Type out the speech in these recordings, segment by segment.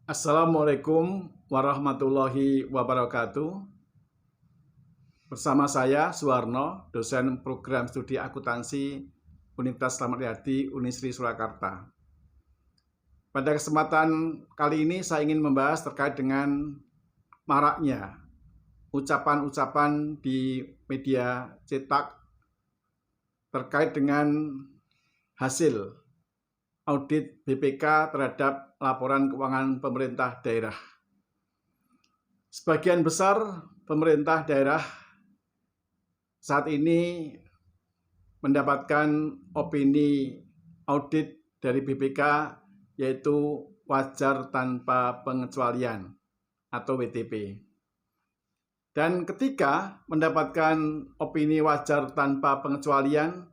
Assalamualaikum warahmatullahi wabarakatuh. Bersama saya Suwarno, dosen program studi akuntansi Universitas Slamet Riyadi Unisri Surakarta. Pada kesempatan kali ini saya ingin membahas terkait dengan maraknya ucapan-ucapan di media cetak terkait dengan hasil audit BPK terhadap laporan keuangan pemerintah daerah. Sebagian besar pemerintah daerah saat ini mendapatkan opini audit dari BPK yaitu wajar tanpa pengecualian atau WTP. Dan ketika mendapatkan opini wajar tanpa pengecualian,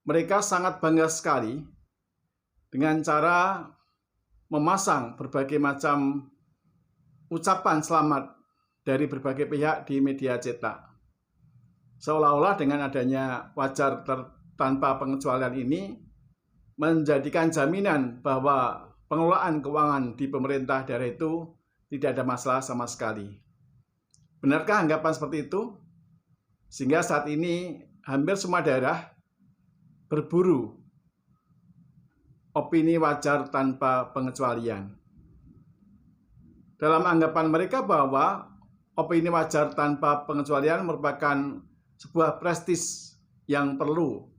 mereka sangat bangga sekali dengan cara memasang berbagai macam ucapan selamat dari berbagai pihak di media cetak. Seolah-olah dengan adanya wajar tanpa pengecualian ini menjadikan jaminan bahwa pengelolaan keuangan di pemerintah daerah itu tidak ada masalah sama sekali. Benarkah anggapan seperti itu? Sehingga saat ini hampir semua daerah berburu opini wajar tanpa pengecualian. Dalam anggapan mereka bahwa opini wajar tanpa pengecualian merupakan sebuah prestis yang perlu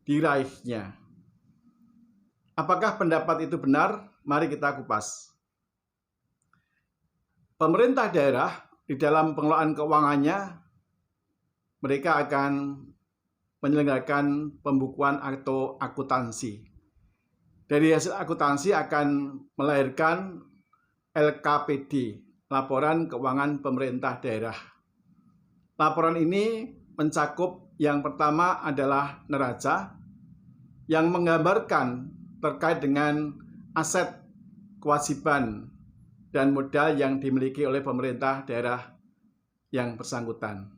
diraihnya. Apakah pendapat itu benar? Mari kita kupas. Pemerintah daerah di dalam pengelolaan keuangannya, mereka akan menyelenggarakan pembukuan atau akuntansi. Dari hasil akuntansi akan melahirkan LKPD, Laporan Keuangan Pemerintah Daerah. Laporan ini mencakup yang pertama adalah neraca yang menggambarkan terkait dengan aset, kewajiban, dan modal yang dimiliki oleh pemerintah daerah yang bersangkutan.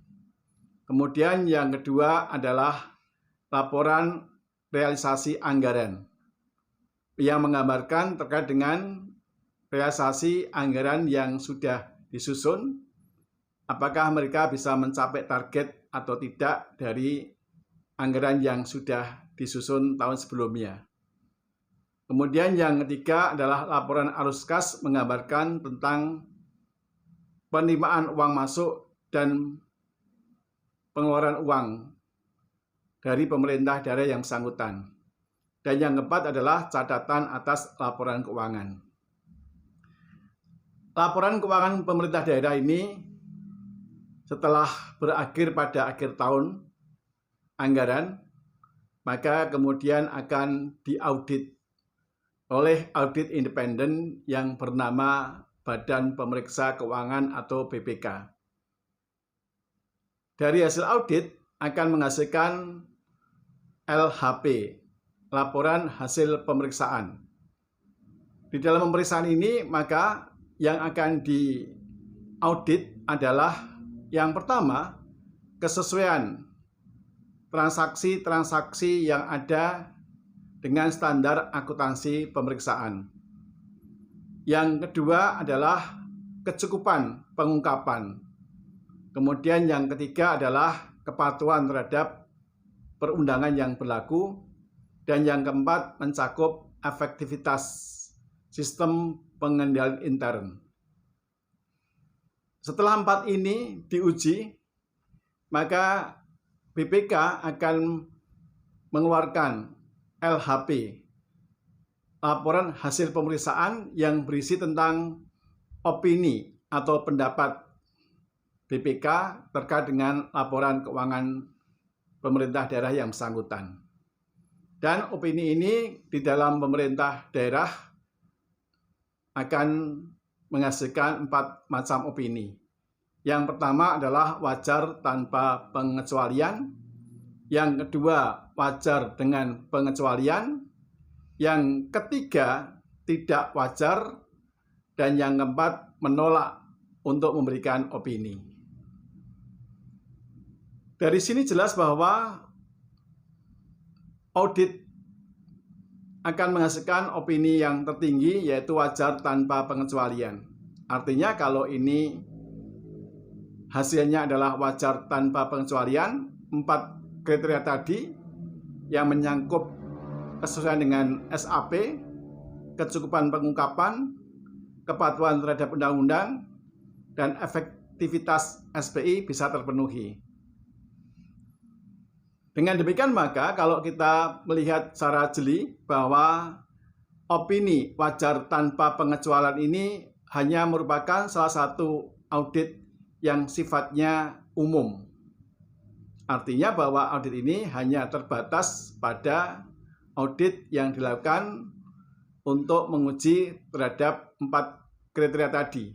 Kemudian yang kedua adalah laporan realisasi anggaran yang menggambarkan terkait dengan realisasi anggaran yang sudah disusun, apakah mereka bisa mencapai target atau tidak dari anggaran yang sudah disusun tahun sebelumnya. Kemudian yang ketiga adalah laporan arus kas menggambarkan tentang penerimaan uang masuk dan pengeluaran uang dari pemerintah daerah yang bersangkutan. Dan yang keempat adalah catatan atas laporan keuangan. Laporan keuangan pemerintah daerah ini setelah berakhir pada akhir tahun anggaran, maka kemudian akan diaudit oleh audit independen yang bernama Badan Pemeriksa Keuangan atau BPK. Dari hasil audit akan menghasilkan LHP, laporan hasil pemeriksaan. Di dalam pemeriksaan ini maka yang akan diaudit adalah yang pertama, kesesuaian transaksi-transaksi yang ada dengan standar akuntansi pemeriksaan. Yang kedua adalah kecukupan pengungkapan. Kemudian yang ketiga adalah kepatuhan terhadap perundangan yang berlaku. Dan yang keempat mencakup efektivitas sistem pengendalian intern. Setelah empat ini diuji, maka BPK akan mengeluarkan LHP, laporan hasil pemeriksaan yang berisi tentang opini atau pendapat BPK terkait dengan laporan keuangan pemerintah daerah yang bersangkutan. Dan opini ini di dalam pemerintah daerah akan menghasilkan 4 macam opini. Yang pertama adalah wajar tanpa pengecualian. Yang kedua, wajar dengan pengecualian. Yang ketiga, tidak wajar. Dan yang keempat, menolak untuk memberikan opini. Dari sini jelas bahwa audit akan menghasilkan opini yang tertinggi, yaitu wajar tanpa pengecualian. Artinya kalau ini hasilnya adalah wajar tanpa pengecualian, 4 kriteria tadi yang menyangkut kesesuaian dengan SAP, kecukupan pengungkapan, kepatuhan terhadap undang-undang, dan efektivitas SPI bisa terpenuhi. Dengan demikian maka kalau kita melihat secara jeli bahwa opini wajar tanpa pengecualian ini hanya merupakan salah satu audit yang sifatnya umum. Artinya bahwa audit ini hanya terbatas pada audit yang dilakukan untuk menguji terhadap 4 kriteria tadi.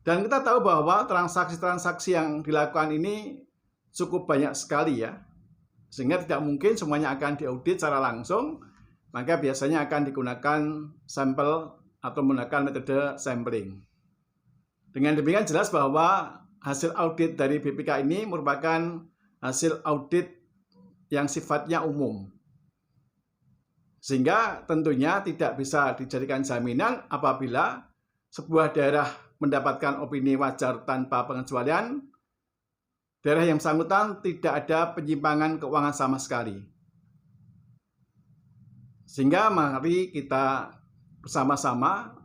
Dan kita tahu bahwa transaksi-transaksi yang dilakukan ini cukup banyak sekali ya, sehingga tidak mungkin semuanya akan diaudit secara langsung, maka biasanya akan digunakan sampel atau menggunakan metode sampling. Dengan demikian jelas bahwa hasil audit dari BPK ini merupakan hasil audit yang sifatnya umum, sehingga tentunya tidak bisa dijadikan jaminan apabila sebuah daerah mendapatkan opini wajar tanpa pengecualian, daerah yang bersangkutan tidak ada penyimpangan keuangan sama sekali. Sehingga mari kita bersama-sama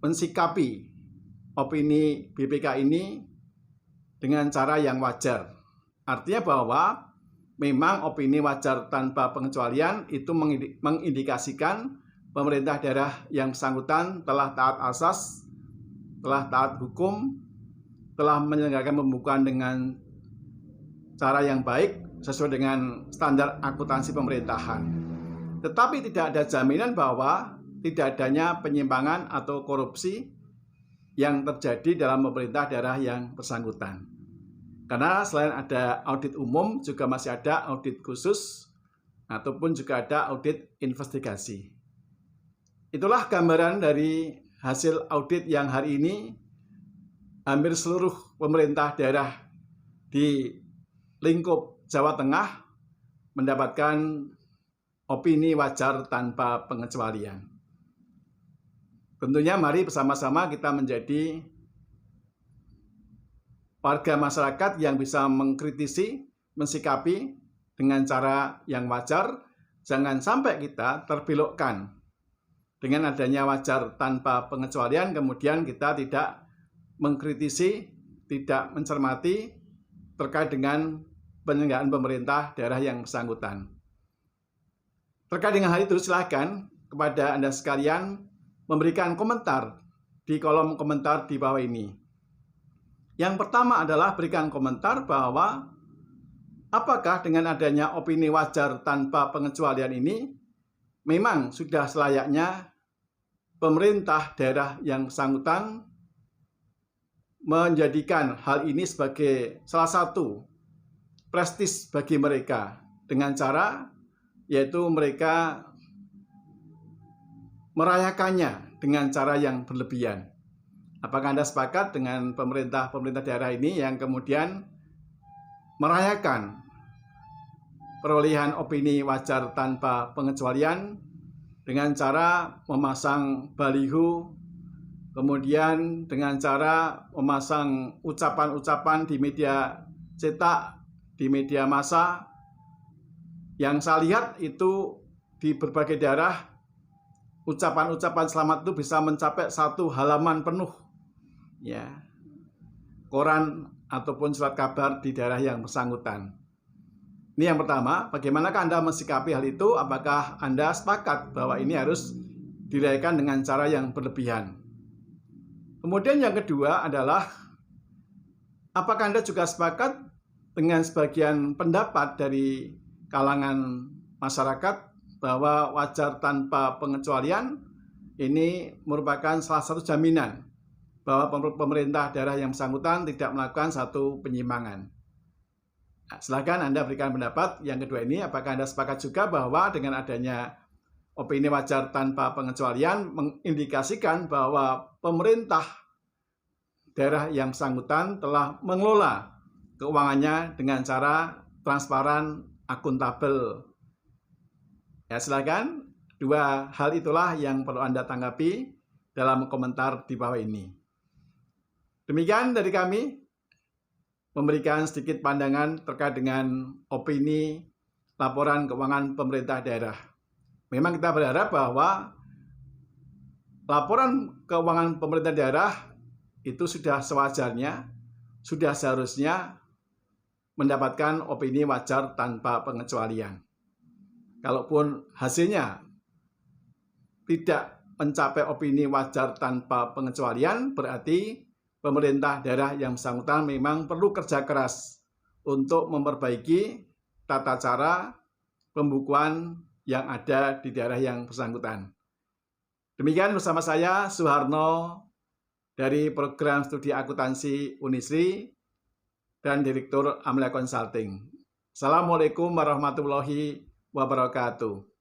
mensikapi opini BPK ini dengan cara yang wajar. Artinya bahwa memang opini wajar tanpa pengecualian itu mengindikasikan pemerintah daerah yang bersangkutan telah taat asas, telah taat hukum, telah menyelenggarakan pembukuan dengan cara yang baik sesuai dengan standar akuntansi pemerintahan. Tetapi tidak ada jaminan bahwa tidak adanya penyimpangan atau korupsi yang terjadi dalam pemerintah daerah yang bersangkutan. Karena selain ada audit umum, juga masih ada audit khusus ataupun juga ada audit investigasi. Itulah gambaran dari hasil audit yang hari ini hampir seluruh pemerintah daerah di lingkup Jawa Tengah mendapatkan opini wajar tanpa pengecualian. Tentunya mari bersama-sama kita menjadi warga masyarakat yang bisa mengkritisi, mensikapi dengan cara yang wajar. Jangan sampai kita terbelokkan dengan adanya wajar tanpa pengecualian, kemudian kita tidak mengkritisi, tidak mencermati terkait dengan penyelenggaraan pemerintah daerah yang bersangkutan. Terkait dengan hal itu, silakan kepada Anda sekalian memberikan komentar di kolom komentar di bawah ini. Yang pertama adalah berikan komentar bahwa apakah dengan adanya opini wajar tanpa pengecualian ini memang sudah selayaknya pemerintah daerah yang bersangkutan menjadikan hal ini sebagai salah satu prestis bagi mereka dengan cara yaitu mereka merayakannya dengan cara yang berlebihan. Apakah Anda sepakat dengan pemerintah daerah ini yang kemudian merayakan perolehan opini wajar tanpa pengecualian dengan cara memasang baliho, kemudian dengan cara memasang ucapan-ucapan di media cetak, di media massa, yang saya lihat itu di berbagai daerah ucapan-ucapan selamat itu bisa mencapai 1 halaman penuh, ya, koran ataupun surat kabar di daerah yang bersangkutan. Ini yang pertama, bagaimanakah Anda mensikapi hal itu? Apakah Anda sepakat bahwa ini harus dirayakan dengan cara yang berlebihan? Kemudian yang kedua adalah, apakah Anda juga sepakat dengan sebagian pendapat dari kalangan masyarakat bahwa wajar tanpa pengecualian ini merupakan salah satu jaminan bahwa pemerintah daerah yang bersangkutan tidak melakukan satu penyimpangan? Nah, silakan Anda berikan pendapat. Yang kedua ini, apakah Anda sepakat juga bahwa dengan adanya opini wajar tanpa pengecualian mengindikasikan bahwa pemerintah daerah yang bersangkutan telah mengelola keuangannya dengan cara transparan, akuntabel? Ya, silakan Dua hal itulah yang perlu Anda tanggapi dalam komentar di bawah ini. Demikian dari kami, memberikan sedikit pandangan terkait dengan opini laporan keuangan pemerintah daerah. Memang kita berharap bahwa laporan keuangan pemerintah daerah itu sudah sewajarnya, sudah seharusnya mendapatkan opini wajar tanpa pengecualian. Kalaupun hasilnya tidak mencapai opini wajar tanpa pengecualian, berarti pemerintah daerah yang bersangkutan memang perlu kerja keras untuk memperbaiki tata cara pembukuan yang ada di daerah yang bersangkutan. Demikian bersama saya, Suharno, dari Program Studi Akuntansi Unisri dan Direktur Amelia Consulting. Assalamualaikum warahmatullahi wabarakatuh.